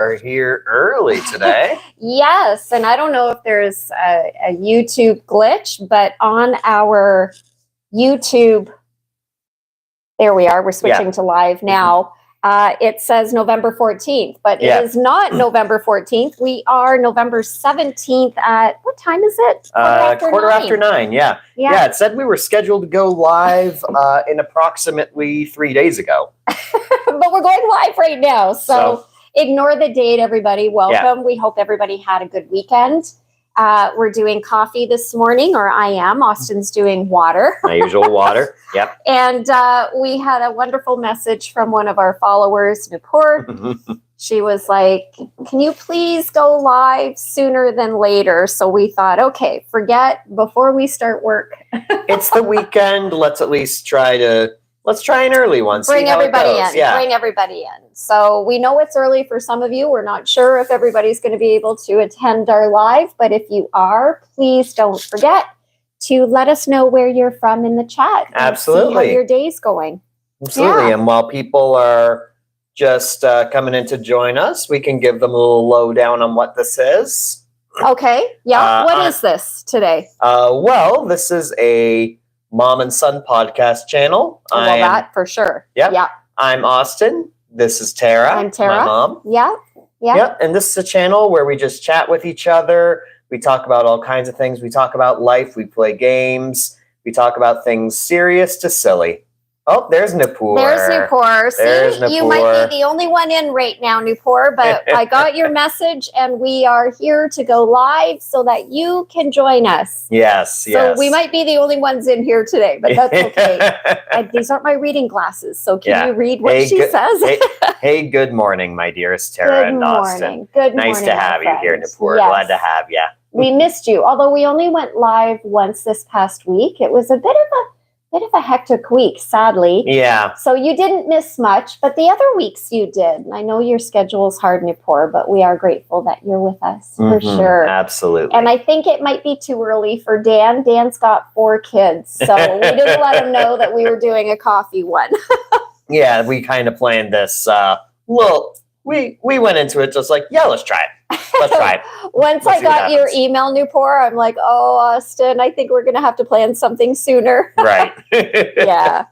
Are here early today. Yes, and I don't know if there's a YouTube glitch, but on our YouTube, there we are. We're switching to live now. It says November 14th, but it is not November 14th. We are November 17th at, what time is it? Quarter after nine, yeah. It said we were scheduled to go live in approximately 3 days ago. But we're going live right now, so ignore the date, everybody. Welcome. Yeah. We hope everybody had a good weekend. We're doing coffee this morning, or I am. Austin's doing water. My usual water. Yep. And we had a wonderful message from one of our followers, Nupur. She was like, can you please go live sooner than later? So we thought, okay, forget before we start work. It's the weekend. Let's at least try an early one. Bring everybody in. Yeah. Bring everybody in. So we know it's early for some of you. We're not sure if everybody's going to be able to attend our live, but if you are, please don't forget to let us know where you're from in the chat. Absolutely. See how your day's going. Absolutely. Yeah. And while people are just coming in to join us, we can give them a little lowdown on what this is. Okay. Yeah. What is this today? Well, this is a Mom and Son podcast channel. Well, that for sure. Yep. Yeah. I'm Austin. This is Tara. I'm Tara. My mom. Yeah. Yeah. Yep. And this is a channel where we just chat with each other. We talk about all kinds of things. We talk about life. We play games. We talk about things serious to silly. Oh, there's Nupur. There's Nupur. See, you might be the only one in right now, Nupur, but I got your message, and we are here to go live so that you can join us. Yes, So we might be the only ones in here today, but that's okay. These aren't my reading glasses, so can you read what she says? Hey, good morning, my dearest Tara and Austin. Good morning. Nice to have you here, Nupur. Yes. Glad to have you. We missed you, although we only went live once this past week. It was a bit of a hectic week, sadly. Yeah. So you didn't miss much, but the other weeks you did. I know your schedule is hard, Nupur, but we are grateful that you're with us for sure. Absolutely. And I think it might be too early for Dan. Dan's got 4 kids, so we didn't let him know that we were doing a coffee one. Yeah, we kind of planned this. We went into it just like, let's try it. Let's try it. Once I got your email, Nupur, I'm like, oh, Austin, I think we're going to have to plan something sooner. Right. Yeah.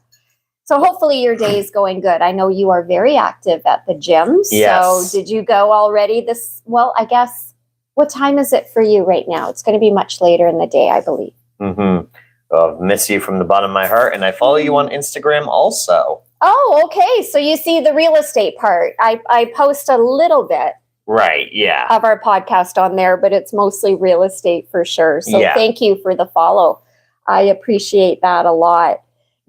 So hopefully your day is going good. I know you are very active at the gym. Yes. So did you go already well, I guess, what time is it for you right now? It's going to be much later in the day, I believe. I'll miss you from the bottom of my heart. And I follow you on Instagram also. Oh, okay. So you see the real estate part. I post a little bit. Right, yeah. Of our podcast on there, but it's mostly real estate for sure. So thank you for the follow. I appreciate that a lot.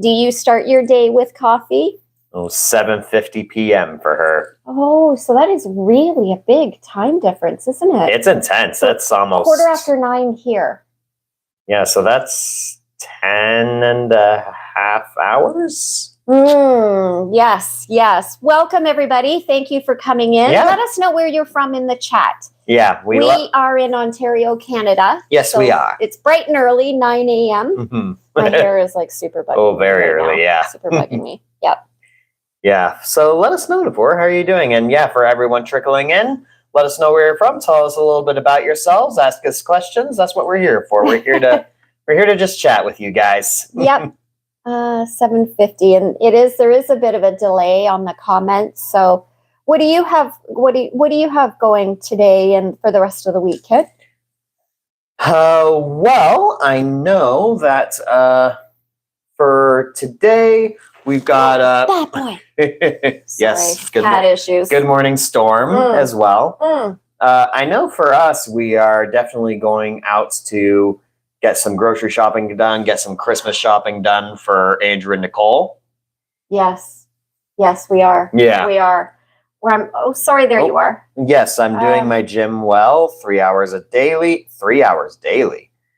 Do you start your day with coffee? 7:50 p.m. for her. Oh, so that is really a big time difference, isn't it? It's intense. That's almost 9:15 here. Yeah, so that's 10 and a half hours. Yes. Welcome, everybody. Thank you for coming in. Yeah. Let us know where you're from in the chat. Yeah. We are in Ontario, Canada. Yes, we are. It's bright and early, 9 a.m. My hair is like super bugging. Oh, very early, now. Yeah. Super bugging me. Yep. Yeah. So let us know, Nupur. How are you doing? And for everyone trickling in, let us know where you're from. Tell us a little bit about yourselves. Ask us questions. That's what we're here for. We're here to just chat with you guys. Yep. 7:50, and there is a bit of a delay on the comments. So what do you have going today and for the rest of the week, kid? Well, I know that for today we've got bad boy. Yes, cat issues. Good morning storm as well. I know for us we are definitely going out to get some grocery shopping done, get some Christmas shopping done for Andrew and Nicole. Yes, we are. Yeah. We are. There you are. Yes, I'm doing my gym 3 hours daily.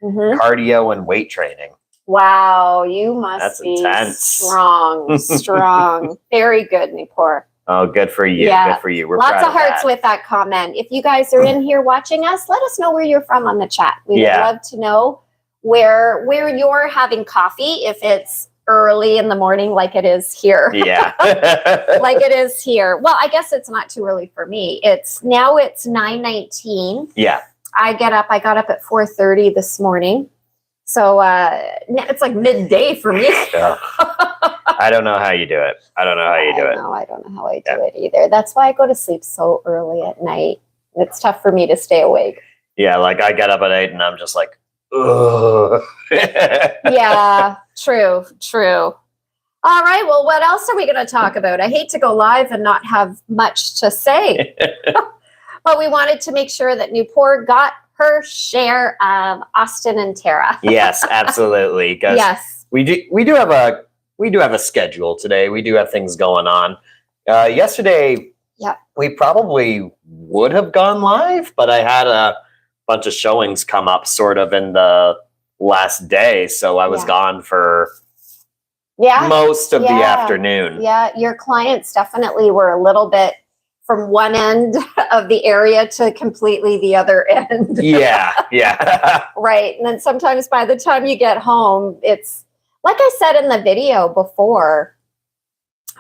Cardio and weight training. Wow, you must be intense. Strong. Very good, Nupur. Oh, good for you. Yeah. Good for you. We're lots of hearts with that comment. If you guys are in here watching us, let us know where you're from on the chat. We would love to know where you're having coffee, if it's early in the morning like it is here. Yeah. Like it is here. Well, I guess it's not too early for me. It's 9:19. Yeah. I got up at 4:30 this morning. So it's like midday for me. I don't know how you do it. I don't know how you do it. I don't know how I do it either. That's why I go to sleep so early at night. It's tough for me to stay awake. Yeah, like I get up at 8 and I'm just like, ugh. Yeah, true. All right, well, what else are we going to talk about? I hate to go live and not have much to say. But we wanted to make sure that Newport got her share of Austin and Tara. Yes, absolutely. Yes. We do have a schedule today. We do have things going on. Yesterday, we probably would have gone live, but I had a bunch of showings come up sort of in the last day, so I was gone for most of the afternoon. Yeah, your clients definitely were a little bit from one end of the area to completely the other end. Yeah. Right. And then sometimes by the time you get home, it's like I said in the video before,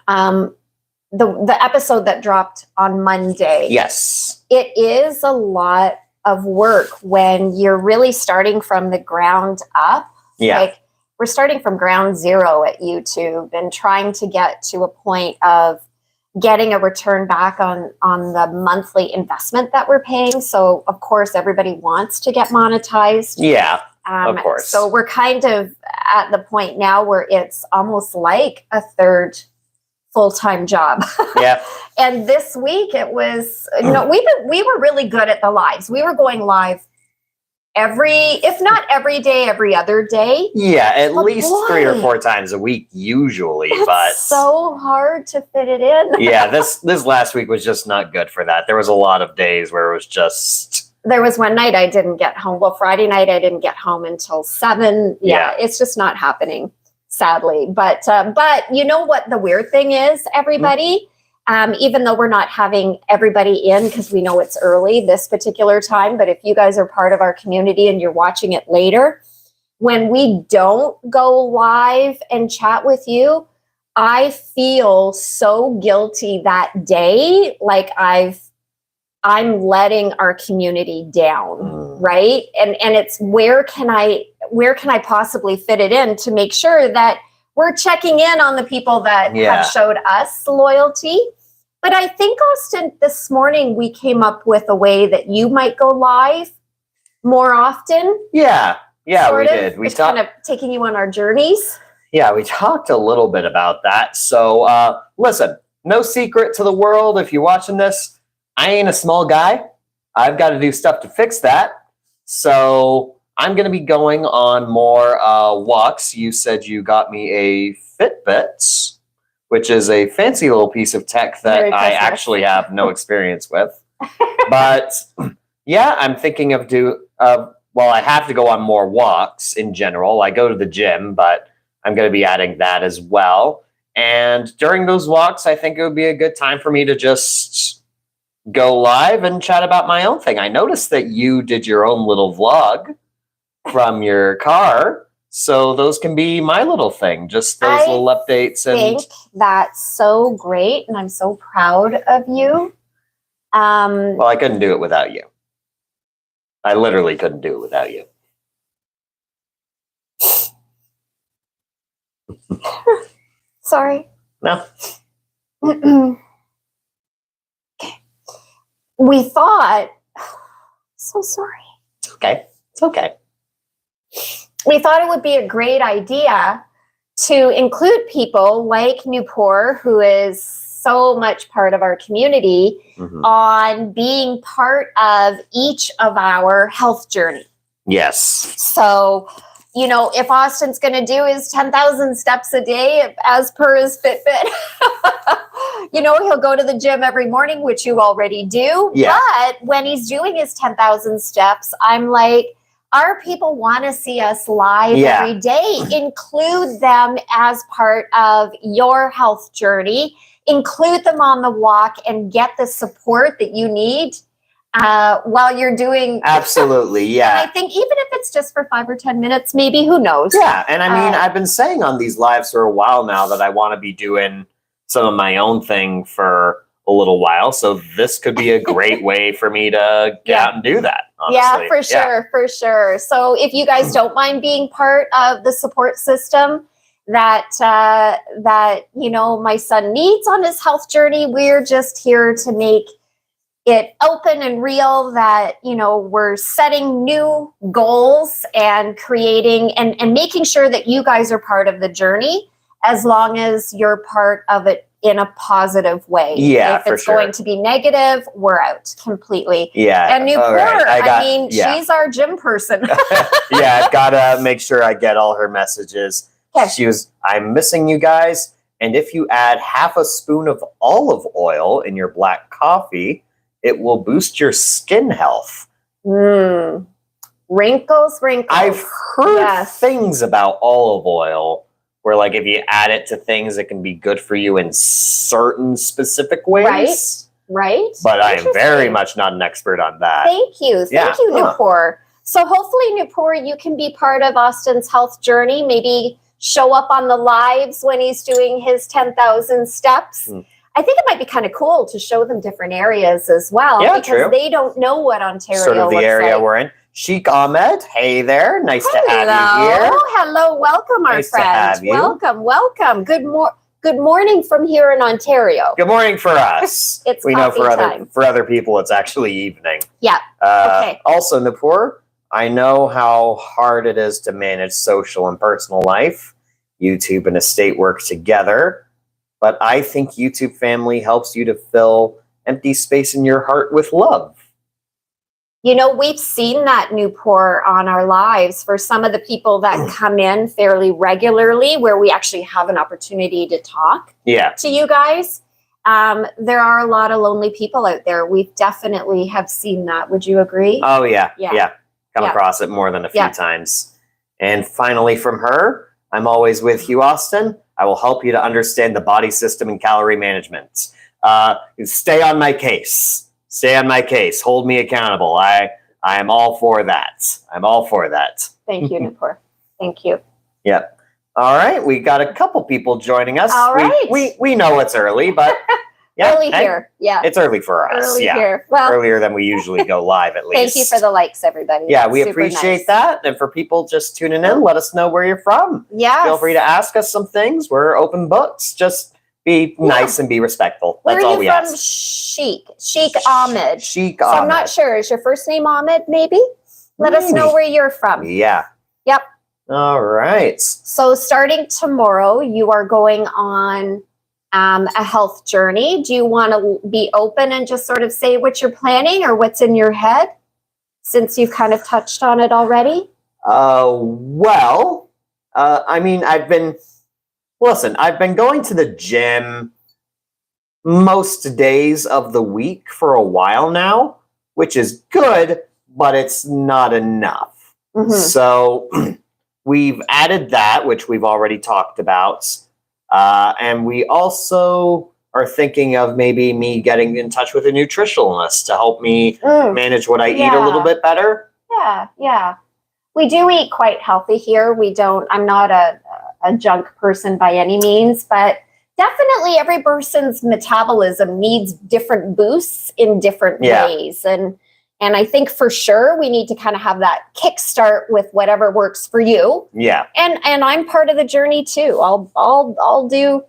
the episode that dropped on Monday. Yes. It is a lot of work when you're really starting from the ground up. Yeah. Like we're starting from ground zero at YouTube and trying to get to a point of getting a return back on the monthly investment that we're paying. So of course everybody wants to get monetized. Yeah, of course. So we're kind of at the point now where it's almost like a third full-time job. Yeah. And this week it was, we were really good at the lives. We were going live if not every day, every other day. Yeah, at least 3 or 4 times a week usually. But so hard to fit it in. Yeah, this last week was just not good for that. There was a lot of days where it was just. There was one night I didn't get home. Well, Friday night I didn't get home until 7. Yeah, it's just not happening, sadly. But you know what the weird thing is, everybody? Even though we're not having everybody in because we know it's early this particular time, but if you guys are part of our community and you're watching it later, when we don't go live and chat with you, I feel so guilty that day, like I'm letting our community down, right? And it's where can I possibly fit it in to make sure that we're checking in on the people that have showed us loyalty. But I think, Austin, this morning we came up with a way that you might go live more often. Yeah, we did. We kind of taking you on our journeys. Yeah, we talked a little bit about that. So listen, no secret to the world. If you're watching this, I ain't a small guy. I've got to do stuff to fix that. So I'm going to be going on more walks. You said you got me a Fitbit, which is a fancy little piece of tech that I actually have no experience with. But yeah, I'm thinking of I have to go on more walks in general. I go to the gym, but I'm going to be adding that as well. And during those walks, I think it would be a good time for me to just go live and chat about my own thing. I noticed that you did your own little vlog from your car. So those can be my little thing, just those little updates. I think that's so great, and I'm so proud of you. Well, I couldn't do it without you. I literally couldn't do it without you. Sorry. No. We thought, so sorry. It's okay. It's okay. We thought it would be a great idea to include people like Newport, who is so much part of our community, on being part of each of our health journey. Yes. So, if Austin's going to do his 10,000 steps a day as per his Fitbit, he'll go to the gym every morning, which you already do. Yeah. But when he's doing his 10,000 steps, I'm like, our people want to see us live every day. Include them as part of your health journey. Include them on the walk and get the support that you need while you're doing. Absolutely, yeah. And I think even if it's just for 5 or 10 minutes, maybe, who knows? Yeah, and I mean, I've been saying on these lives for a while now that I want to be doing some of my own thing for a little while. So this could be a great way for me to get out and do that. Honestly. Yeah, for sure, for sure. So if you guys don't mind being part of the support system that my son needs on his health journey, we're just here to make it open and real, that we're setting new goals and creating and making sure that you guys are part of the journey, as long as you're part of it in a positive way. Yeah, if it's going to be negative, we're out completely. Yeah. And Nupur, she's our gym person. Yeah, I've got to make sure I get all her messages. Okay. I'm missing you guys. And if you add half a spoon of olive oil in your black coffee, it will boost your skin health. Wrinkles. I've heard things about olive oil where, like, if you add it to things, it can be good for you in certain specific ways. Right. But I am very much not an expert on that. Thank you, Nupur. So hopefully, Nupur, you can be part of Austin's health journey. Maybe show up on the lives when he's doing his 10,000 steps. I think it might be kind of cool to show them different areas as well, because they don't know what Ontario sort of the looks area like. we're in. Sheikh Ahmed, hey there. Nice to have you here. Hello, welcome, our friend. To have you. Welcome. Good morning from here in Ontario. Good morning for us. We know for other people, it's actually evening. Yeah. Okay. Also, Nupur, I know how hard it is to manage social and personal life. YouTube and estate work together. But I think YouTube family helps you to fill empty space in your heart with love. We've seen that, Nupur, on our lives for some of the people that come in fairly regularly, where we actually have an opportunity to talk to you guys. There are a lot of lonely people out there. We definitely have seen that. Would you agree? Oh, yeah. Come across it more than a few times. And finally, from her, I'm always with you, Austin. I will help you to understand the body system and calorie management. Stay on my case. Hold me accountable. I am all for that. Thank you, Nupur. Thank you. Yep. All right. We got a couple people joining us. All right. We know it's early, but early here. Yeah. It's early for us. Early here. Well, earlier than we usually go live, at least. Thank you for the likes, everybody. Yeah, we appreciate that. And for people just tuning in, let us know where you're from. Yeah. Feel free to ask us some things. We're open books. Just be nice and be respectful. That's all we ask. Where are you from, Sheikh Ahmed? Sheikh Ahmed. So I'm not sure. Is your first name Ahmed, maybe? Let us know where you're from. Yeah. Yep. All right. So starting tomorrow, you are going on a health journey. Do you want to be open and just sort of say what you're planning or what's in your head, since you've kind of touched on it already? I mean, I've been going to the gym most days of the week for a while now, which is good, but it's not enough. So we've added that, which we've already talked about. And we also are thinking of maybe me getting in touch with a nutritionist to help me manage what I eat a little bit better. Yeah. We do eat quite healthy here. I'm not a junk person by any means, but definitely every person's metabolism needs different boosts in different ways. And I think for sure we need to kind of have that kickstart with whatever works for you. Yeah. And I'm part of the journey too. I'll do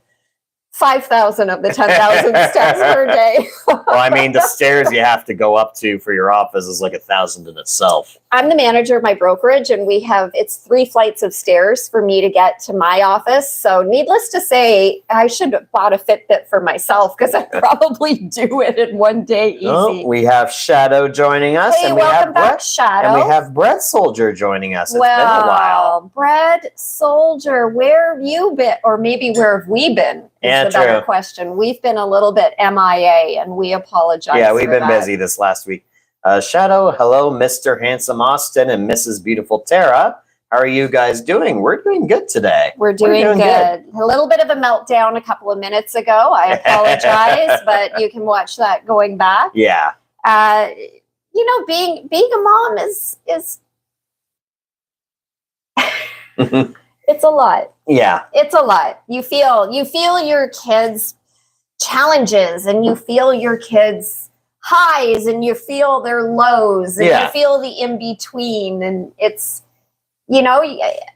5,000 of the 10,000 steps per day. Well, I mean, the stairs you have to go up to for your office is like 1,000 in itself. I'm the manager of my brokerage, and it's 3 flights of stairs for me to get to my office. So needless to say, I should have bought a Fitbit for myself, because I probably do it in one day easy. Oh, we have Shadow joining us. Hey, and we welcome back, Shadow. And we have Bread Soldier joining us. It's been a while. Bread Soldier, where have you been? Or maybe where have we been? Is the better question. We've been a little bit MIA, and we apologize. Yeah, we've been busy this last week. Shadow, hello, Mr. Handsome Austin and Mrs. Beautiful Tara. How are you guys doing? We're doing good today. We're doing good. A little bit of a meltdown a couple of minutes ago. I apologize, but you can watch that going back. Yeah. you know, being a mom is it's a lot. Yeah. It's a lot. You feel your kids' challenges, and you feel your kids' highs, and you feel their lows, and you feel the in between, and it's, you know,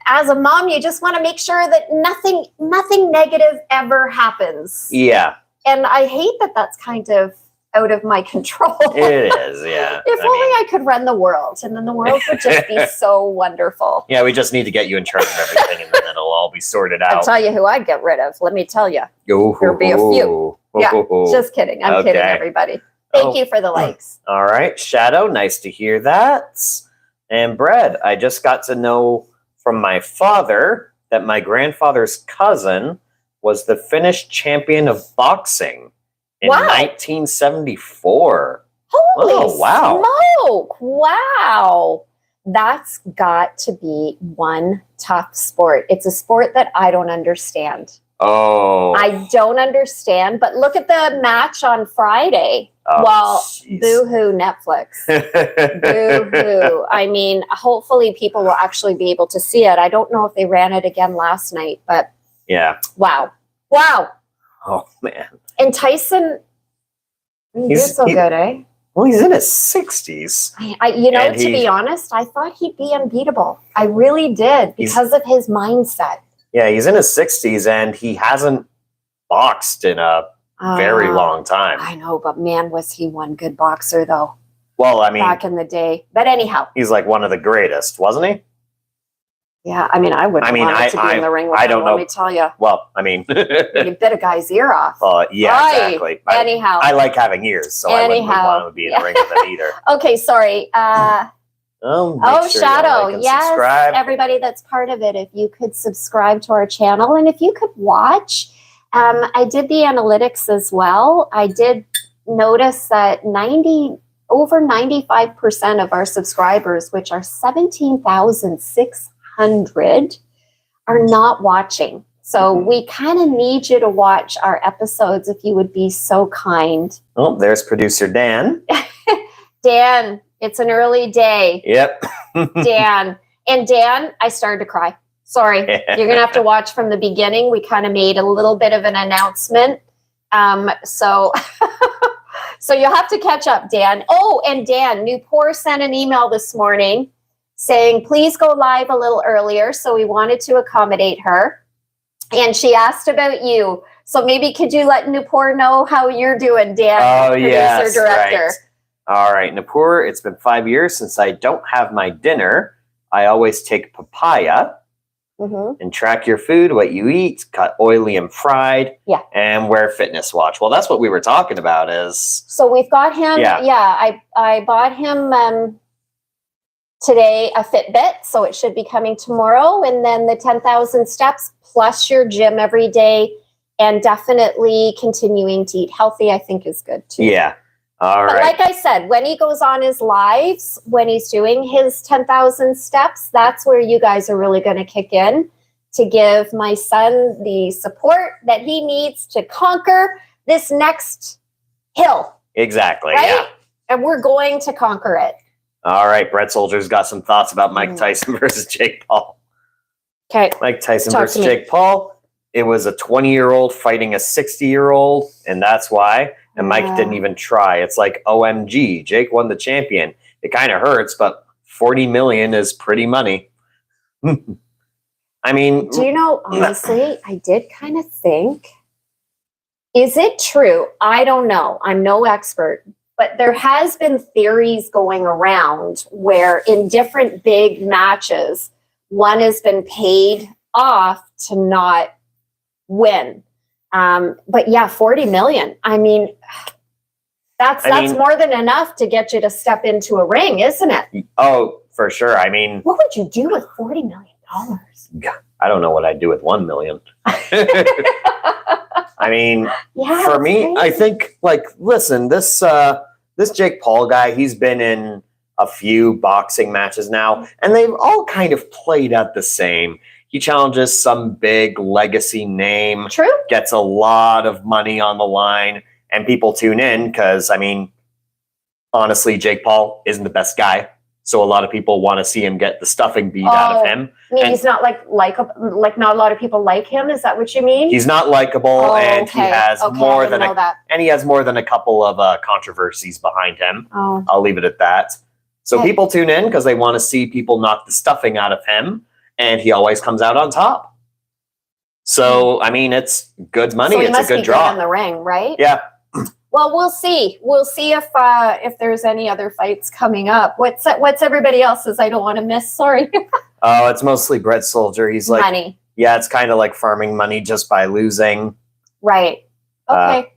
as a mom, you just want to make sure that nothing negative ever happens. Yeah. And I hate that that's kind of out of my control. It is, yeah. If only I could run the world, and then the world would just be so wonderful. Yeah, we just need to get you in charge of everything, and then it'll all be sorted out. I'll tell you who I'd get rid of. Let me tell you. There'll be a few. Yeah, just kidding. I'm kidding, everybody. Thank you for the likes. All right, Shadow, nice to hear that. And Brad, I just got to know from my father that my grandfather's cousin was the Finnish champion of boxing in 1974. Holy wow. smoke. Wow. That's got to be one tough sport. It's a sport that I don't understand. Oh. I don't understand, but look at the match on Friday. Boo-hoo, Netflix. Boo-hoo. I mean, hopefully people will actually be able to see it. I don't know if they ran it again last night, but yeah. Wow. Oh, man. And Tyson, he's so good, eh? Well, he's in his 60s. To be honest, I thought he'd be unbeatable. I really did, because of his mindset. Yeah, he's in his 60s, and he hasn't boxed in a very long time. I know, but man, was he one good boxer, though. Well, I mean, back in the day. But anyhow. He's like one of the greatest, wasn't he? Yeah, I mean, I wouldn't want to be in the ring with him, let me tell you. Well, I mean. You bit a guy's ear off. Yeah, right. Exactly. Anyhow. I like having ears, so I wouldn't want to be in the ring with him either. Okay, sorry. Sure Shadow, like yes, subscribe. Everybody that's part of it, if you could subscribe to our channel, and if you could watch, I did the analytics as well. I did notice that over 95% of our subscribers, which are 17,600, are not watching. So we kind of need you to watch our episodes if you would be so kind. Oh, there's producer Dan. Dan, it's an early day. Yep. Dan. And Dan, I started to cry. Sorry. You're going to have to watch from the beginning. We kind of made a little bit of an announcement. So you'll have to catch up, Dan. Oh, and Dan, Newport sent an email this morning saying, please go live a little earlier. So we wanted to accommodate her. And she asked about you. So maybe could you let Newport know how you're doing, Dan? Oh, producer, yes, director. Right. All right, Nupur, it's been 5 years since I don't have my dinner. I always take papaya and track your food, what you eat, cut oily and fried, and wear fitness watch. Well, that's what we were talking about is... So we've got him, I bought him today a Fitbit, so it should be coming tomorrow, and then the 10,000 steps plus your gym every day, and definitely continuing to eat healthy, I think is good too. Yeah. All right. But like I said, when he goes on his lives, when he's doing his 10,000 steps, that's where you guys are really going to kick in to give my son the support that he needs to conquer this next hill. Exactly, right? Yeah. And we're going to conquer it. All right, Brett Soldier's got some thoughts about Mike Tyson versus Jake Paul. Okay. Mike Tyson versus Jake Paul. It was a 20-year-old fighting a 60-year-old, and that's why. And Mike didn't even try. It's like, OMG, Jake won the champion. It kind of hurts, but $40 million is pretty money. I mean... Do you know, honestly, I did kind of think, is it true? I don't know. I'm no expert. But there has been theories going around where in different big matches, one has been paid off to not win. But yeah, 40 million. I mean, that's more than enough to get you to step into a ring, isn't it? Oh, for sure. I mean, what would you do with $40 million? I don't know what I'd do with 1 million. I mean, for me, crazy. I think listen, this Jake Paul guy, he's been in a few boxing matches now, and they've all kind of played out the same. He challenges some big legacy name. True. Gets a lot of money on the line, and people tune in because, I mean, honestly, Jake Paul isn't the best guy. So a lot of people want to see him get the stuffing beat out of him. I mean, And he's not like not a lot of people like him. Is that what you mean? he's not likable, and he has more than he has more than a couple of controversies behind him. Oh. I'll leave it at that. So people tune in because they want to see people knock the stuffing out of him, and he always comes out on top. So I mean, it's good money. So he it's must a good be draw good in the ring, right? Yeah. Well, we'll see. We'll see if there's any other fights coming up. What's everybody else's? I don't want to miss. Sorry. Oh, it's mostly Brett Soldier. He's like, money. Yeah, it's kind of like farming money just by losing. Right. Okay.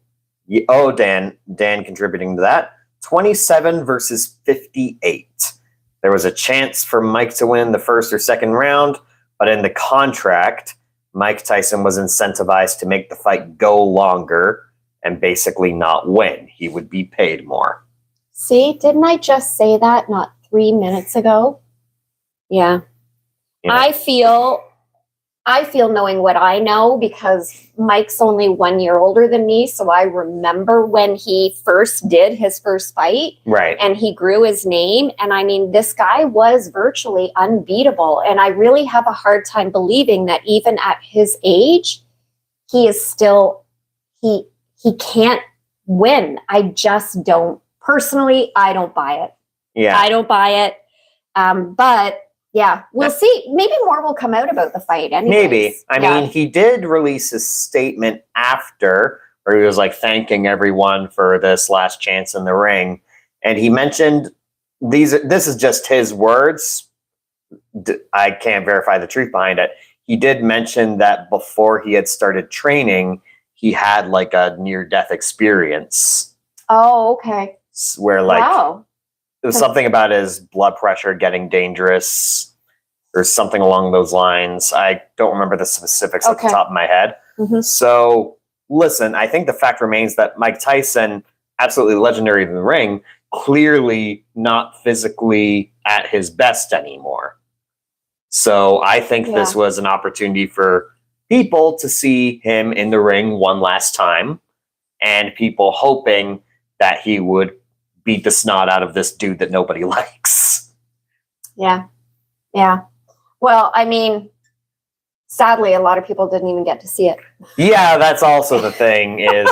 Dan contributing to that. 27 versus 58. There was a chance for Mike to win the first or second round, but in the contract, Mike Tyson was incentivized to make the fight go longer and basically not win. He would be paid more. See, didn't I just say that not 3 minutes ago? Yeah. I feel knowing what I know, because Mike's only 1 year older than me. So I remember when he first did his first fight. Right. And he grew his name. And I mean, this guy was virtually unbeatable. And I really have a hard time believing that even at his age, he is still, he can't win. I just don't. Personally, I don't buy it. Yeah. I don't buy it. But yeah, we'll see. Maybe more will come out about the fight anyways. Maybe. I mean, he did release a statement after where he was like thanking everyone for this last chance in the ring. And he mentioned this is just his words. I can't verify the truth behind it. He did mention that before he had started training, he had like a near-death experience. Oh, okay. Where like wow. It was something about his blood pressure getting dangerous or something along those lines. I don't remember the specifics at the top of my head. Mm-hmm. So, listen, I think the fact remains that Mike Tyson, absolutely legendary in the ring, clearly not physically at his best anymore. So, I think this was an opportunity for people to see him in the ring one last time, and people hoping that he would beat the snot out of this dude that nobody likes. Yeah. Yeah. Well, I mean, sadly, a lot of people didn't even get to see it. Yeah, that's also the thing is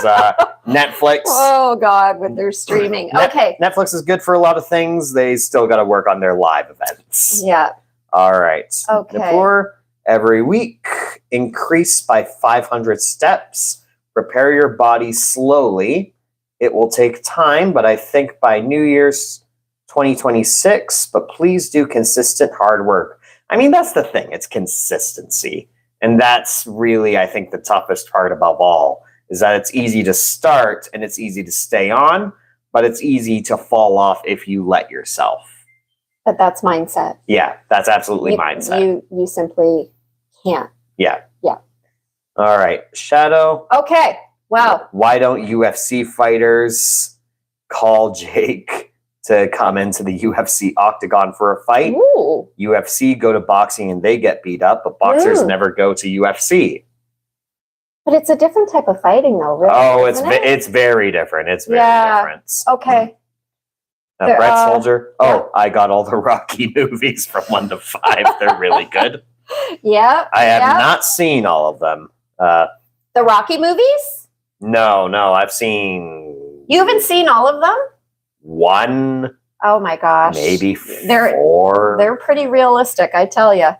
Netflix. Oh, God, with their streaming. Okay. Netflix is good for a lot of things. They still got to work on their live events. Yeah. All right. Okay. Before every week, increase by 500 steps. Prepare your body slowly. It will take time, but I think by New Year's 2026, but please do consistent hard work. I mean, that's the thing. It's consistency. And that's really, I think, the toughest part above all, is that it's easy to start and it's easy to stay on, but it's easy to fall off if you let yourself. But that's mindset. Yeah, that's absolutely mindset. You simply can't. Yeah. Yeah. All right. Shadow. Okay. Wow. Why don't UFC fighters call Jake to come into the UFC octagon for a fight? Ooh. UFC go to boxing and they get beat up, but boxers never go to UFC. But it's a different type of fighting, though, really. Oh, it's very different. It's very different. Okay. Brett Soldier. I got all the Rocky movies from 1 to 5. They're really good. Yeah. I have not seen all of them. The Rocky movies? No, I've seen. You haven't seen all of them? 1. Oh my gosh. Maybe 4. They're pretty realistic, I tell you.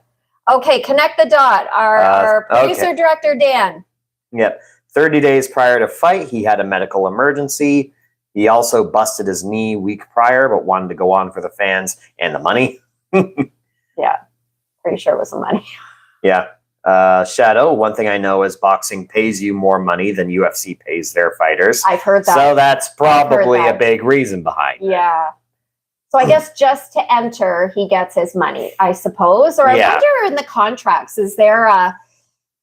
Okay, connect the dot. Our producer director, Dan. Yep. 30 days prior to fight, he had a medical emergency. He also busted his knee week prior, but wanted to go on for the fans and the money. Yeah. Pretty sure it was the money. Yeah. Shadow, one thing I know is boxing pays you more money than UFC pays their fighters. I've heard that. So that's probably a big reason behind it. Yeah. So I guess just to enter, he gets his money, I suppose. Or I wonder in the contracts, is there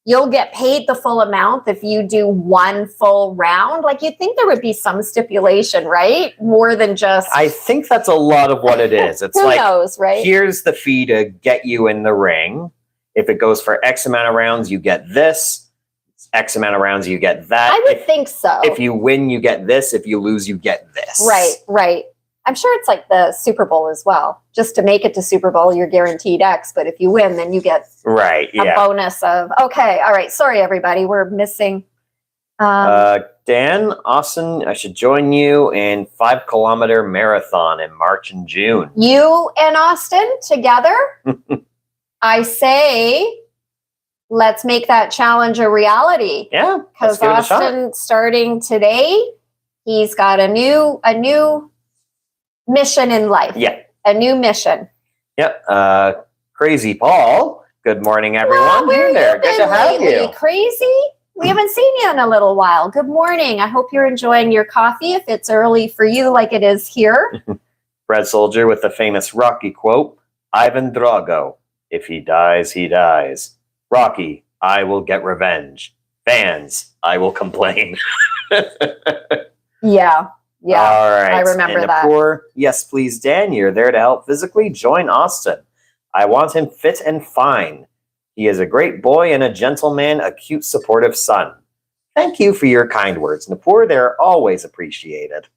you'll get paid the full amount if you do 1 full round? Like, you'd think there would be some stipulation, right? More than just... I think that's a lot of what it is. It's Who knows, right? Here's the fee to get you in the ring. If it goes for X amount of rounds, you get this. X amount of rounds, you get that. I would think so. If you win, you get this. If you lose, you get this. Right. I'm sure it's like the Super Bowl as well. Just to make it to Super Bowl, you're guaranteed X, but if you win, then you get Right. a Yeah. bonus of, okay, all right, sorry, everybody, we're missing. Dan, Austin, I should join you in 5-kilometer marathon in March and June. You and Austin together, I say, let's make that challenge a reality. Yeah. Because Austin, starting today, he's got a new mission in life. Yeah. A new mission. Yep. Crazy Paul. Good morning, everyone. Well, where there. you been Good to have lately? you. Crazy? We haven't seen you in a little while. Good morning. I hope you're enjoying your coffee if it's early for you like it is here. Bread Soldier with the famous Rocky quote, Ivan Drago, if he dies, he dies. Rocky, I will get revenge. Fans, I will complain. Yeah. Yeah. All right. I remember and that. Poor, yes, please, Dan, you're there to help physically. Join Austin. I want him fit and fine. He is a great boy and a gentleman, a cute, supportive son. Thank you for your kind words, Napur. They're always appreciated.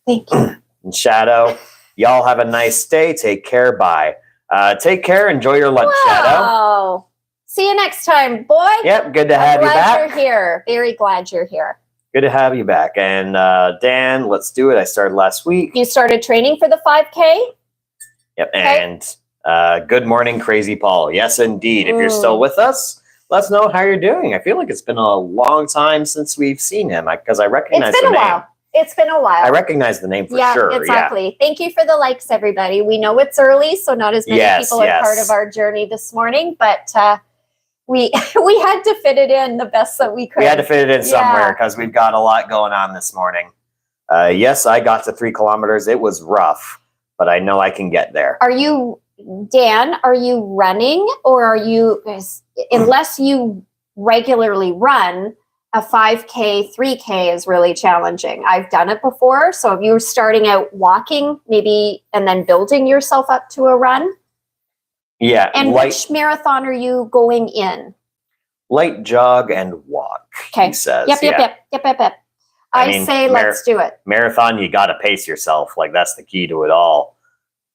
Thank you. And Shadow, y'all have a nice day. Take care. Bye. Take care. Enjoy your lunch, Shadow. Oh, see you next time, boy. Yep. Good to have you glad back. you're here. Very glad you're here. Good to have you back. And Dan, let's do it. I started last week. You started training for the 5K? Yep. Okay. And good morning, Crazy Paul. Yes, indeed. If you're still with us, let us know how you're doing. I feel like it's been a long time since we've seen him because I recognize It's been the a name. while. It's been a while. I recognize the name for yeah, sure. exactly. Thank you for the likes, everybody. We know it's early, so not as many people are part of our journey this morning, but we had to fit it in the best that we could. We had to fit it in somewhere because we've got a lot going on this morning. Yes, I got to 3 kilometers. It was rough, but I know I can get there. Dan, are you running or are you, unless you regularly run, a 5K, 3K is really challenging. I've done it before. So if you're starting out walking, maybe, and then building yourself up to a run. Yeah. And which marathon are you going in? Light jog and walk, he says. Yep. I say let's do it. Marathon, you got to pace yourself. Like, that's the key to it all.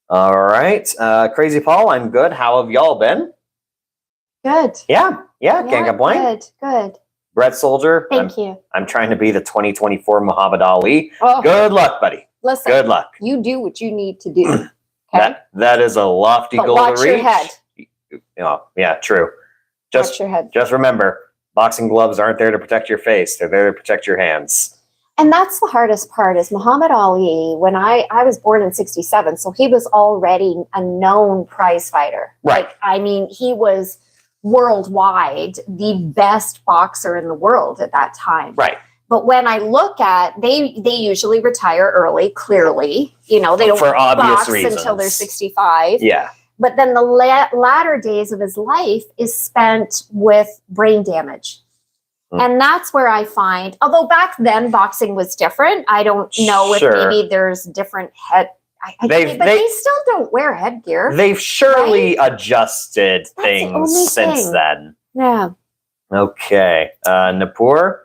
All right. Crazy Paul, I'm good. How have y'all been? Good. Yeah. Can't complain. Good. Bread Soldier. Thank you. I'm trying to be the 2024 Muhammad Ali. Oh, good luck, buddy. Listen. Good luck. You do what you need to do. Okay. That is a lofty goal to reach. Watch your head. Oh, yeah, true. Watch your head. Just remember, boxing gloves aren't there to protect your face. They're there to protect your hands. And that's the hardest part is Muhammad Ali, when I was born in 67, so he was already a known prize fighter. Right. Like, I mean, he was worldwide the best boxer in the world at that time. Right. But when I look at, they usually retire early, clearly. You know, they don't for obvious box reasons until they're 65. Yeah. But then the latter days of his life is spent with brain damage. And that's where I find, although back then boxing was different, I don't know if maybe there's different but they still don't wear headgear. They've surely adjusted things since then. Yeah. Okay. Napur,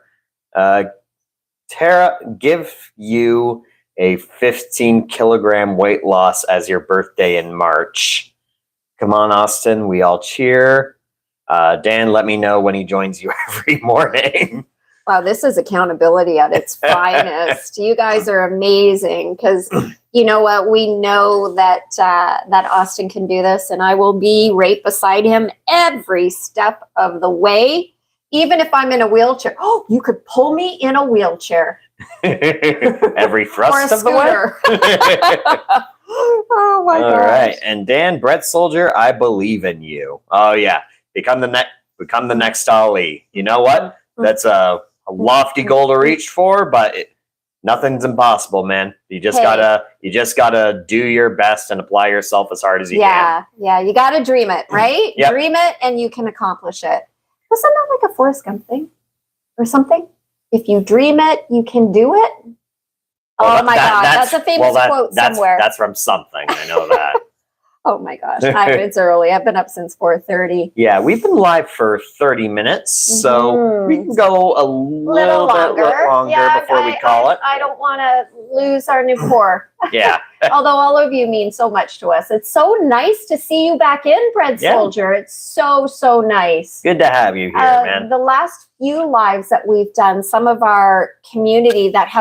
Tara, give you a 15-kilogram weight loss as your birthday in March. Come on, Austin. We all cheer. Dan, let me know when he joins you every morning. Wow, this is accountability at its finest. You guys are amazing because you know what? We know that that Austin can do this, and I will be right beside him every step of the way, even if I'm in a wheelchair. Oh, you could pull me in a wheelchair. Every thrust of the way. Oh my god! All right, and Dan, Bread Soldier, I believe in you. Oh yeah. Become the next Ali. You know what? That's a lofty goal to reach for, but nothing's impossible, man. You just gotta do your best and apply yourself as hard as you can. Yeah, you gotta dream it, right? Yep. Dream it, and you can accomplish it. Wasn't that like a Forrest Gump thing or something? If you dream it, you can do it. Well, oh my god, that's a famous quote somewhere. That's from something. I know that. Oh my gosh, it's early. I've been up since 4:30. Yeah, we've been live for 30 minutes, so we can go a little bit longer before we call it. I don't want to lose our new core. Yeah. Although all of you mean so much to us. It's so nice to see you back in, Bread Soldier. It's so, so nice. Good to have you here, man. The last few lives that we've done, some of our community that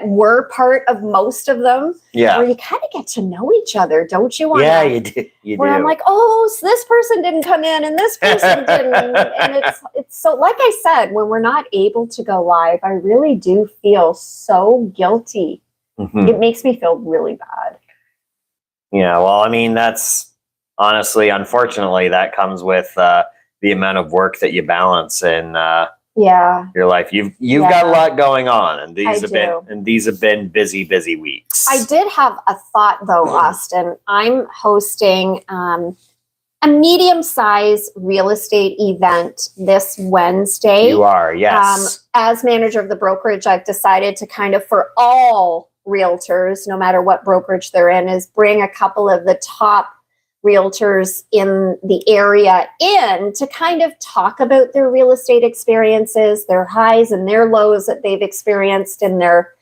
were part of most of them, where you kind of get to know each other, don't you? Yeah, you do. Where I'm like, oh, so this person didn't come in and this person didn't. And it's so, like I said, when we're not able to go live, I really do feel so guilty. Mm-hmm. It makes me feel really bad. Yeah, well, I mean, that's honestly, unfortunately, that comes with the amount of work that you balance in your life. You've got a lot going on, and these have been busy weeks. I did have a thought though, Austin. I'm hosting a medium-sized real estate event this Wednesday. You are, yes. As manager of the brokerage, I've decided to kind of, for all realtors, no matter what brokerage they're in, is bring a couple of the top realtors in the area in to kind of talk about their real estate experiences, their highs and their lows that they've experienced in their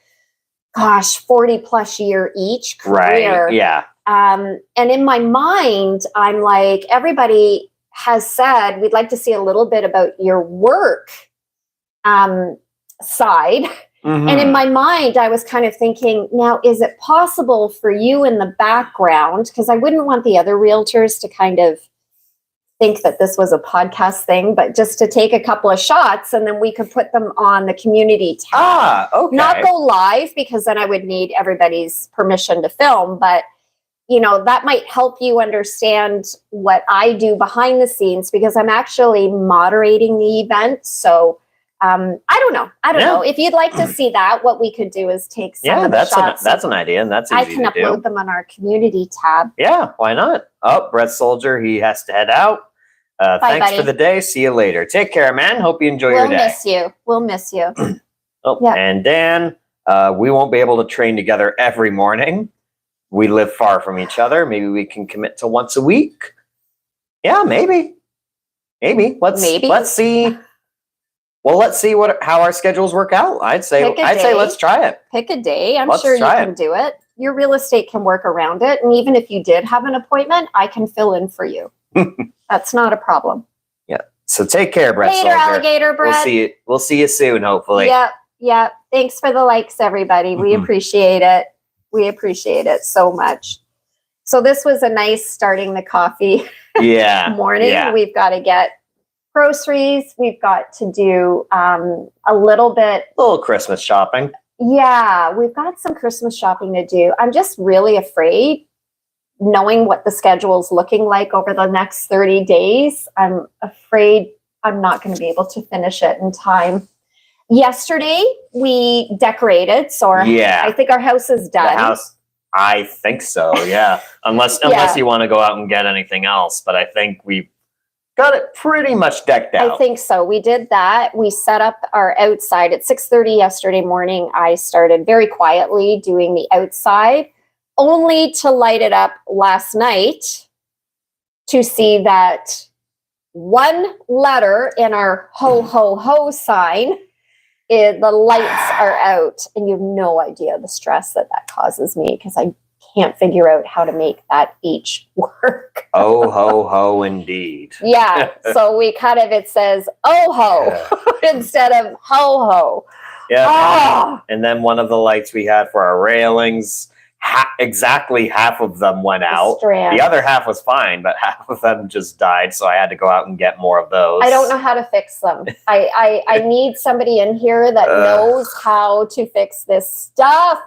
40 plus year each career. Right. Yeah. And in my mind, I'm like, everybody has said, we'd like to see a little bit about your work side. Mm-hmm. And in my mind, I was kind of thinking, now, is it possible for you in the background? Because I wouldn't want the other realtors to kind of think that this was a podcast thing, but just to take a couple of shots and then we could put them on the community tab. Okay. Not go live, because then I would need everybody's permission to film. But, that might help you understand what I do behind the scenes, because I'm actually moderating the event. So I don't know. If you'd like to see that, what we could do is take some of the shots. That's an idea, and that's easy to do. I can upload them on our community tab. Yeah, why not? Oh, Bread Soldier, he has to head out. Bye, thanks buddy. for the day. See you later. Take care, man. Hope you enjoy your day. We'll miss you. And Dan, we won't be able to train together every morning. We live far from each other. Maybe we can commit to once a week. Yeah, maybe. Let's see. Well, let's see how our schedules work out. I'd say let's try it. Pick a day. I'm sure you can do it. Your real estate can work around it. And even if you did have an appointment, I can fill in for you. That's not a problem. Yeah. So take care, Brett. Later, alligator Brett. We'll see you soon, hopefully. Yep. Thanks for the likes, everybody. We appreciate it. We appreciate it so much. So this was a nice starting the coffee morning. Yeah. We've got to get groceries. We've got to do a little Christmas shopping. Yeah, we've got some Christmas shopping to do. I'm just really afraid, knowing what the schedule is looking like over the next 30 days. I'm afraid I'm not going to be able to finish it in time. Yesterday, we decorated, so I think our house is done. The house, I think so, yeah. Unless you want to go out and get anything else, but I think we've got it pretty much decked out. I think so. We did that. We set up our outside at 6:30 yesterday morning. I started very quietly doing the outside, only to light it up last night to see that one letter in our ho, ho, ho sign, the lights are out. And you have no idea the stress that causes me, because I can't figure out how to make that H work. Oh, ho, ho, indeed. Yeah. So it says, oh, ho, instead of ho, ho. Yeah. Oh. And then one of the lights we had for our railings, exactly half of them went out. The other half was fine, but half of them just died. So I had to go out and get more of those. I don't know how to fix them. I need somebody in here that knows how to fix this stuff.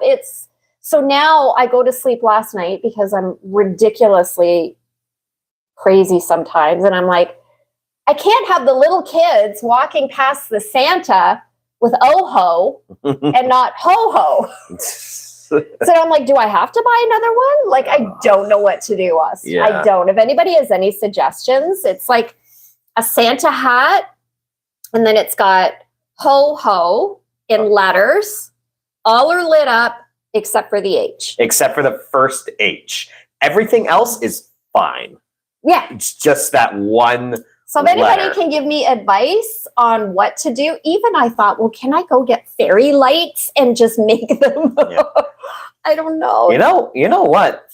So now I go to sleep last night because I'm ridiculously crazy sometimes. And I'm like, I can't have the little kids walking past the Santa with oh-ho and not ho-ho. So I'm like, do I have to buy another one? Like, I don't know what to do, Us. Yeah. I don't. If anybody has any suggestions, it's like a Santa hat, and then it's got ho-ho in letters. All are lit up except for the H. Except for the first H. Everything else is fine. Yeah. It's just that one. So if anybody letter. can give me advice on what to do, even I thought, well, can I go get fairy lights and just make them? Yeah. I don't know. You know what?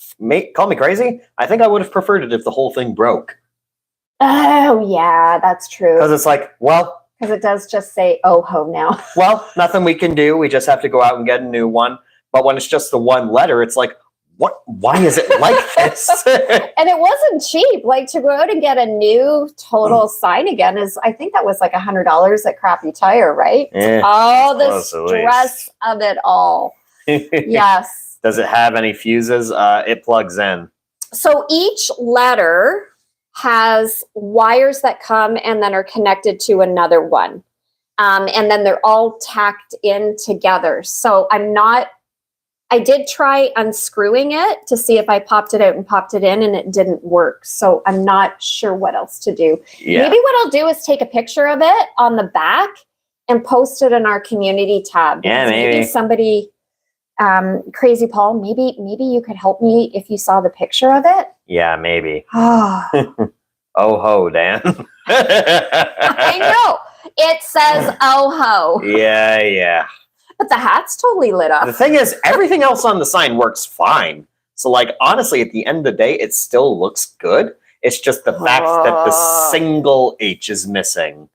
Call me crazy. I think I would have preferred it if the whole thing broke. Oh, yeah, that's true. Because it's like, well, because it does just say "oh ho" now. Well, nothing we can do. We just have to go out and get a new one. But when it's just the one letter, it's like, what? Why is it like this? And it wasn't cheap. Like to go out and get a new total sign again I think that was like $100 at Crappy Tire, right? All the stress of it all. Yes. Does it have any fuses? It plugs in. So each letter has wires that come and then are connected to another one. And then they're all tacked in together. So I did try unscrewing it to see if I popped it out and popped it in, and it didn't work. So I'm not sure what else to do. Yeah. Maybe what I'll do is take a picture of it on the back and post it in our community tab. Yeah, maybe somebody, Crazy Paul, maybe you could help me if you saw the picture of it. Yeah, maybe. Oh ho, Dan. I know. It says oh ho. Yeah. But the hat's totally lit up. The thing is, everything else on the sign works fine. So, like, honestly, at the end of the day, it still looks good. It's just the fact that the single H is missing.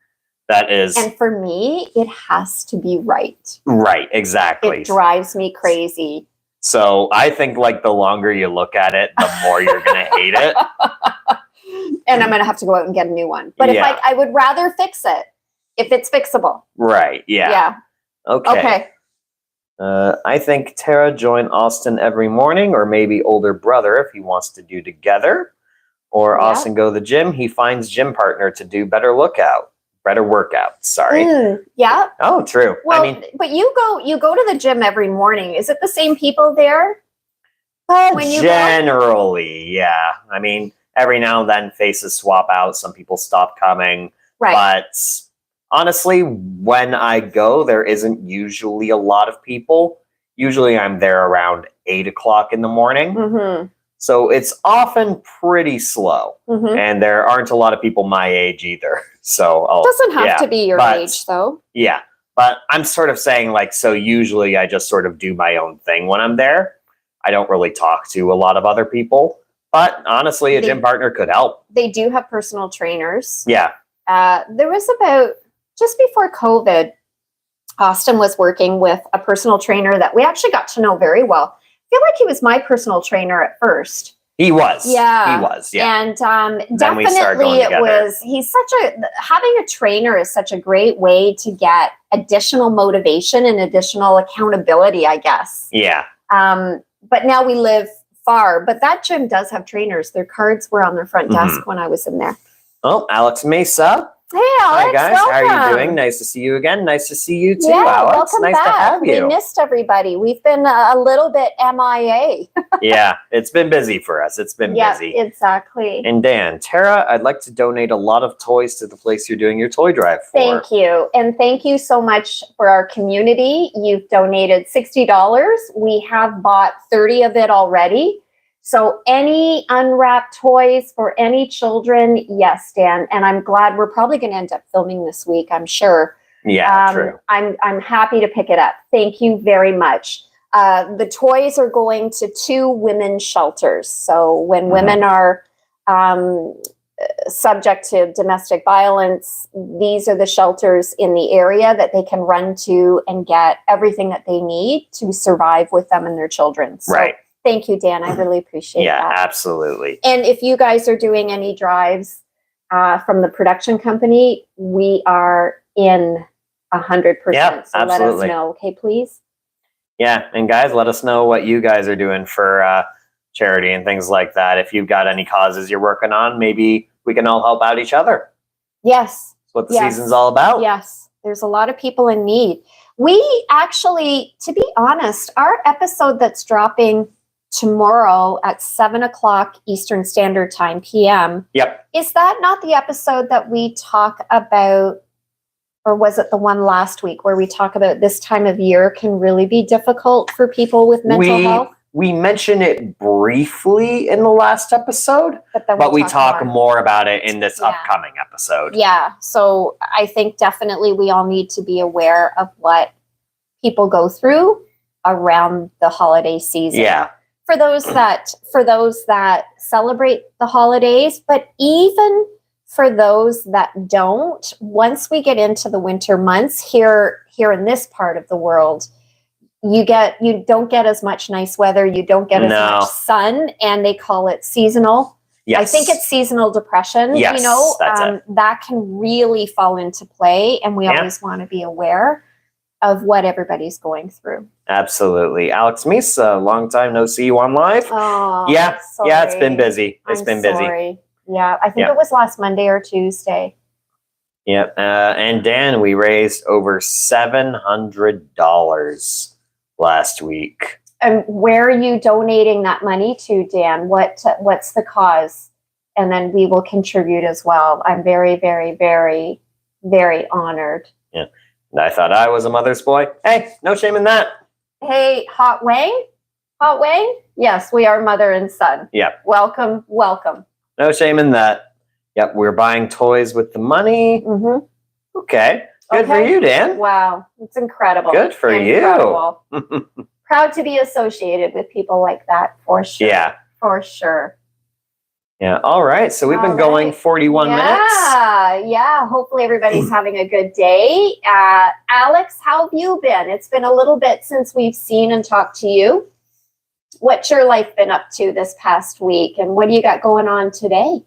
That is. And for me, it has to be right. Right, exactly. It drives me crazy. So I think, like, the longer you look at it, the more you're going to hate it. And I'm going to have to go out and get a new one. But if I would rather fix it if it's fixable. Right, yeah. Yeah. Okay. I think Tara join Austin every morning, or maybe older brother if he wants to do together. Or Austin go to the gym. He finds gym partner to do better workout. Sorry. Yeah. Oh, true. Well, but you go to the gym every morning. Is it the same people there? When you generally, yeah. I mean, every now and then faces swap out. Some people stop coming. Right. But honestly, when I go, there isn't usually a lot of people. Usually I'm there around 8 o'clock in the morning. Mm-hmm. So it's often pretty slow. Mm-hmm. And there aren't a lot of people my age either. So it doesn't have to be your age, though. Yeah. But I'm sort of saying, like, so usually I just sort of do my own thing when I'm there. I don't really talk to a lot of other people. But honestly, a gym partner could help. They do have personal trainers. Yeah. There was about... just before COVID, Austin was working with a personal trainer that we actually got to know very well. I feel like he was my personal trainer at first. He was. Yeah. He was, yeah. And definitely having a trainer is such a great way to get additional motivation and additional accountability, I guess. Yeah. But now we live far. But that gym does have trainers. Their cards were on their front desk when I was in there. Oh, Alex Mesa. Hey, Alex. Hi, guys. Welcome. How are you doing? Nice to see you again. Nice to see you too, yeah, Alex. Welcome nice back. to have you. We missed everybody. We've been a little bit MIA. Yeah, it's been busy for us. It's been busy. Yeah, exactly. And Dan, Tara, I'd like to donate a lot of toys to the place you're doing your toy drive for. Thank you. And thank you so much for our community. You've donated $60. We have bought 30 of it already. So any unwrapped toys for any children, yes, Dan. And I'm glad we're probably going to end up filming this week, I'm sure. Yeah, true. I'm happy to pick it up. Thank you very much. The toys are going to 2 women's shelters. So when women are subject to domestic violence, these are the shelters in the area that they can run to and get everything that they need to survive with them and their children. So, right. Thank you, Dan. I really appreciate that. Yeah, absolutely. And if you guys are doing any drives from the production company, we are in 100%. Yeah, so absolutely. let us know, okay, please? Yeah, and guys, let us know what you guys are doing for charity and things like that. If you've got any causes you're working on, maybe we can all help out each other. Yes. That's what the season's all about. Yes. There's a lot of people in need. We actually, to be honest, our episode that's dropping tomorrow at 7 o'clock Eastern Standard Time, PM. Yep. Is that not the episode that we talk about, or was it the one last week where we talk about this time of year can really be difficult for people with mental health? we mentioned it briefly in the last episode, but we talk more about it in this upcoming episode. Yeah. So I think definitely we all need to be aware of what people go through around the holiday season. Yeah. For those that celebrate the holidays, but even for those that don't, once we get into the winter months here in this part of the world, you don't get as much nice weather, you don't get as much sun, and they call it seasonal. Yes. I think it's seasonal depression. Yes, that's it. That can really fall into play, and we always want to be aware of what everybody's going through. Absolutely. Alex Misa, long time no see you on live. Oh, yeah, sorry. Yeah, it's been busy. It's been busy. Sorry. Yeah, I think it was last Monday or Tuesday. Yep. And Dan, we raised over $700 last week. And where are you donating that money to, Dan? What's the cause? And then we will contribute as well. I'm very, very, very, very honored. Yeah. And I thought I was a mother's boy. Hey, no shame in that. Hey, Hot Wang? Hot Wang? Yes, we are mother and son. Yep. Welcome, welcome. No shame in that. Yep, we're buying toys with the money. Mm-hmm. Okay. Good for you, Dan. Wow, it's incredible. Good for you. Proud to be associated with people like that, for sure. Yeah. For sure. Yeah. All right. So we've been going 41 minutes. Yeah. Hopefully everybody's having a good day. Alex, how have you been? It's been a little bit since we've seen and talked to you. What's your life been up to this past week? And what do you got going on today?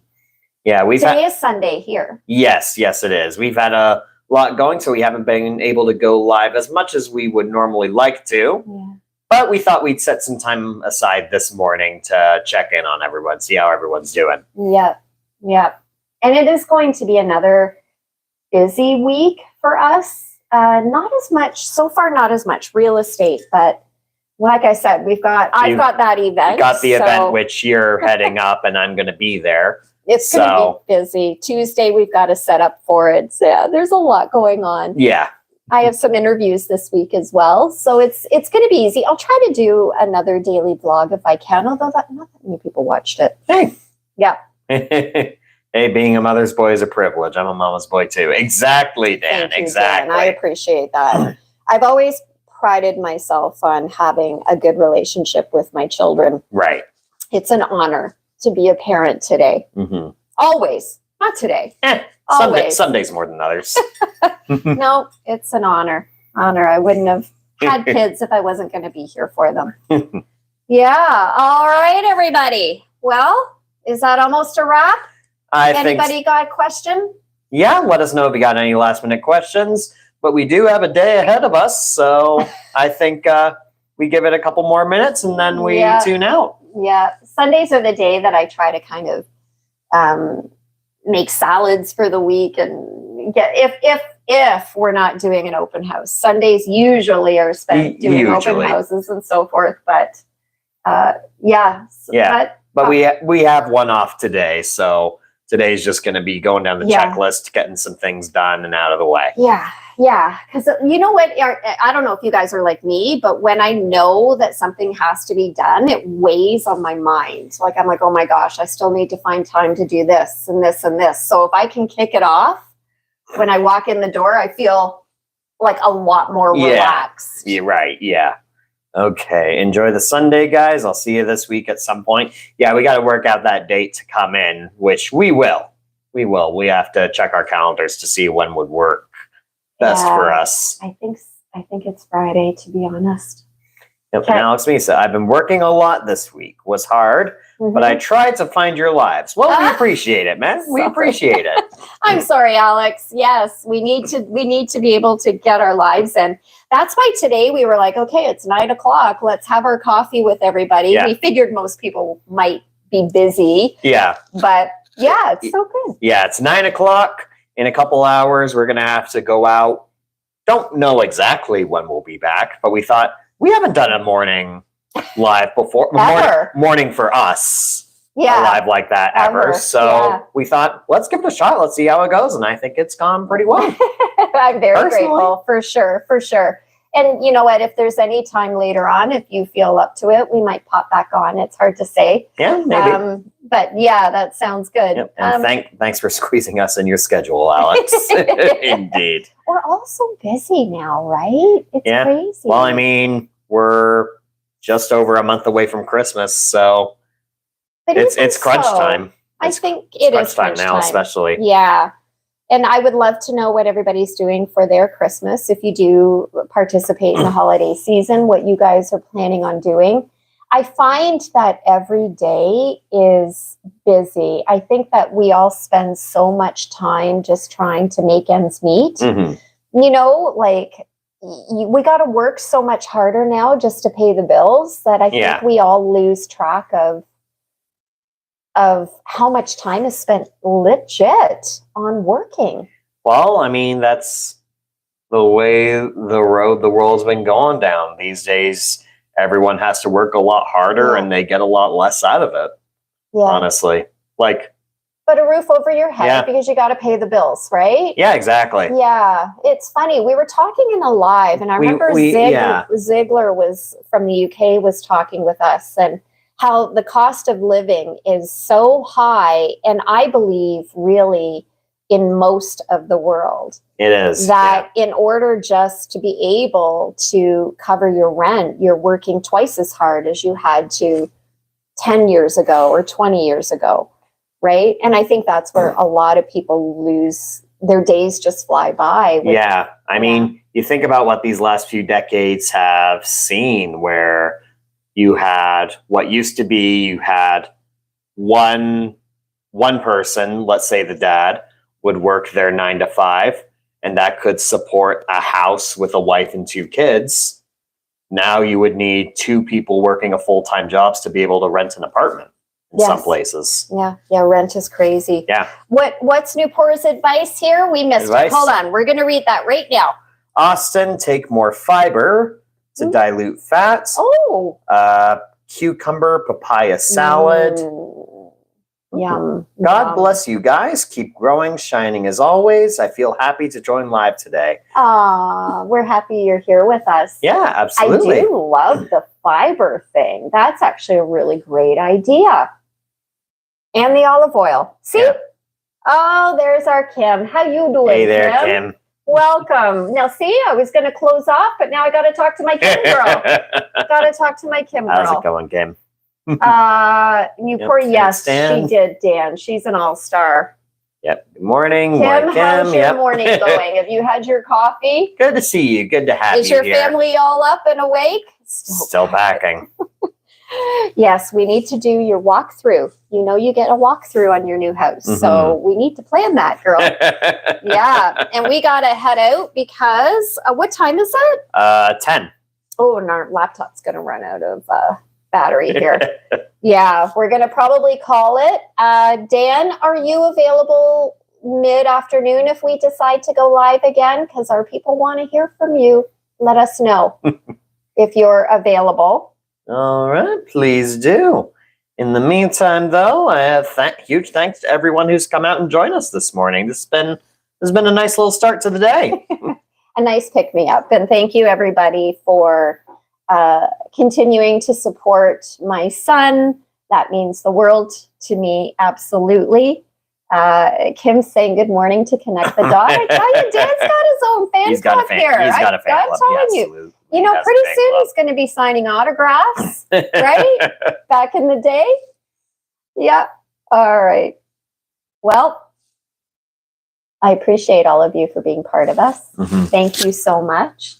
Yeah, today is Sunday here. Yes, it is. We've had a lot going, so we haven't been able to go live as much as we would normally like to. Yeah. But we thought we'd set some time aside this morning to check in on everyone, see how everyone's doing. Yep. And it is going to be another busy week for us. Not as much real estate, but like I said, I've got that event. You got the event which you're heading up, and I'm going to be there. It's going to be busy. Tuesday, we've got to set up for it. So, yeah, there's a lot going on. Yeah. I have some interviews this week as well. So it's going to be easy. I'll try to do another daily vlog if I can, although not that many people watched it. Hey. Yeah. Hey, being a mother's boy is a privilege. I'm a mama's boy too. Exactly, Dan. Thank you, exactly. Dan. I appreciate that. I've always prided myself on having a good relationship with my children. Right. It's an honor to be a parent today. Mm-hmm. Always. Not today. Some days more than others. No, it's an honor. I wouldn't have had kids if I wasn't going to be here for them. Yeah. All right, everybody. Well, is that almost a wrap? Anybody got a question? Yeah, let us know if you got any last minute questions. But we do have a day ahead of us, so I think we give it a couple more minutes and then we tune out. Yeah. Sundays are the day that I try to kind of make salads for the week and get if we're not doing an open house. Sundays usually are spent doing open houses and so forth, but But we have one off today, so today's just going to be going down the checklist, getting some things done and out of the way. Yeah, because you know what? I don't know if you guys are like me, but when I know that something has to be done, it weighs on my mind. Like I'm like, oh my gosh, I still need to find time to do this and this and this. So if I can kick it off when I walk in the door, I feel like a lot more relaxed. Yeah, right. Yeah. Okay. Enjoy the Sunday, guys. I'll see you this week at some point. Yeah, we got to work out that date to come in, which we will. We will. We have to check our calendars to see when would work best for us. I think it's Friday, to be honest. Yep. And Alex Misa, I've been working a lot this week. Was hard, but I tried to find your lives. Well, we appreciate it, man. We appreciate it. I'm sorry, Alex. Yes, we need to be able to get our lives in. That's why today we were like, okay, it's 9:00. Let's have our coffee with everybody. Yeah. We figured most people might be busy. Yeah. But yeah, it's so good. Yeah, it's 9:00. In a couple hours, we're going to have to go out. Don't know exactly when we'll be back, but we thought we haven't done a morning live before. Morning for us. Yeah. A live like that ever. So we thought, let's give it a shot. Let's see how it goes. And I think it's gone pretty well. I'm very grateful. For sure. And you know what? If there's any time later on, if you feel up to it, we might pop back on. It's hard to say. Yeah, maybe. But yeah, that sounds good. Yep. And thanks for squeezing us in your schedule, Alex. Indeed. We're all so busy now, right? It's crazy. Well, I mean, we're just over a month away from Christmas, so it's crunch time. I think it is crunch time now, especially. Yeah. And I would love to know what everybody's doing for their Christmas. If you do participate in the holiday season, what you guys are planning on doing. I find that every day is busy. I think that we all spend so much time just trying to make ends meet. Mm-hmm. You know, like we got to work so much harder now just to pay the bills that I think we all lose track of how much time is spent legit on working. Well, I mean, that's the way the road the world's been going down these days. Everyone has to work a lot harder and they get a lot less out of it. Yeah. Honestly. Like, but a roof over your head because you got to pay the bills, right? Yeah, exactly. Yeah. It's funny. We were talking in a live and I remember Ziegler was from the UK was talking with us and how the cost of living is so high. And I believe really in most of the world. It is. That in order just to be able to cover your rent, you're working twice as hard as you had to 10 years ago or 20 years ago, right? And I think that's where a lot of people lose their days, just fly by. I mean, you think about what these last few decades have seen, where you had what used to be, you had one person, let's say the dad, would work their 9 to 5, and that could support a house with a wife and 2 kids. Now you would need 2 people working a full-time jobs to be able to rent an apartment in some places. Yeah, rent is crazy. Yeah. What's Newport's advice here? We missed it. Hold on, we're going to read that right now. Austin, take more fiber to dilute fats. Oh. Cucumber, papaya salad. Yum. God bless you guys. Keep growing, shining as always. I feel happy to join live today. We're happy you're here with us. Yeah, absolutely. I do love the fiber thing. That's actually a really great idea. And the olive oil. See? Yeah. Oh, there's our Kim. How you doing, Hey there, Kim. Welcome. Now, see, I was going to close off, but now I got to talk to my Kim girl. How's it going, Kim? Newport, yes, she did, Dan. She's an all-star. Yep. Good morning. Kim, how's your morning going? Have you had your coffee? Good to see you. Good to have you here. Is your family all up and awake? Still packing. Yes, we need to do your walkthrough. You know, you get a walkthrough on your new house. Mm-hmm. So we need to plan that, girl. Yeah. And we got to head out because what time is it? 10. Oh, and our laptop's going to run out of battery here. Yeah, we're going to probably call it. Dan, are you available mid-afternoon if we decide to go live again? Because our people want to hear from you. Let us know if you're available. All right, please do. In the meantime, though, I have huge thanks to everyone who's come out and joined us this morning. This has been a nice little start to the day. A nice pick-me-up. And thank you, everybody, for continuing to support my son. That means the world to me, absolutely. Kim's saying good morning to Connect the Dog. I tell you, Dan's got his own fan club here. He's got a fan club. I'm telling you know, pretty soon he's going to be signing autographs, right? Back in the day. Yeah. All right. Well, I appreciate all of you for being part of us. Mm-hmm. Thank you so much.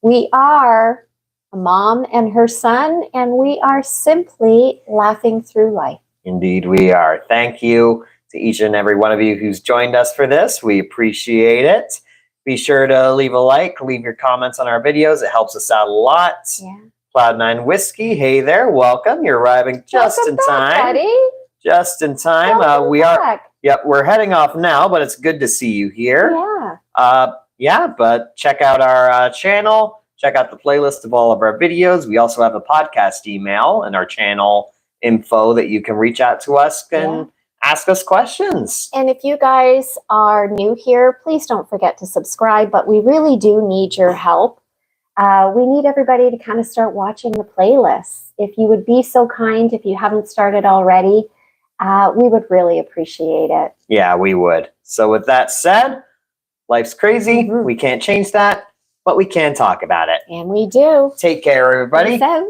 We are a mom and her son, and we are simply laughing through life. Indeed, we are. Thank you to each and every one of you who's joined us for this. We appreciate it. Be sure to leave a like, leave your comments on our videos. It helps us out a lot. Yeah. Cloud9 Whiskey, hey there, welcome. You're arriving just in time. Buddy. Just in time. We're heading off now, but it's good to see you here. Yeah. But check out our channel. Check out the playlist of all of our videos. We also have a podcast email and our channel info that you can reach out to us and ask us questions. And if you guys are new here, please don't forget to subscribe, but we really do need your help. we need everybody to kind of start watching the playlists. If you would be so kind, if you haven't started already, we would really appreciate it. Yeah, we would. So with that said, life's crazy. Mhm. We can't change that, but we can talk about it. And we do. Take care, everybody. Peace out.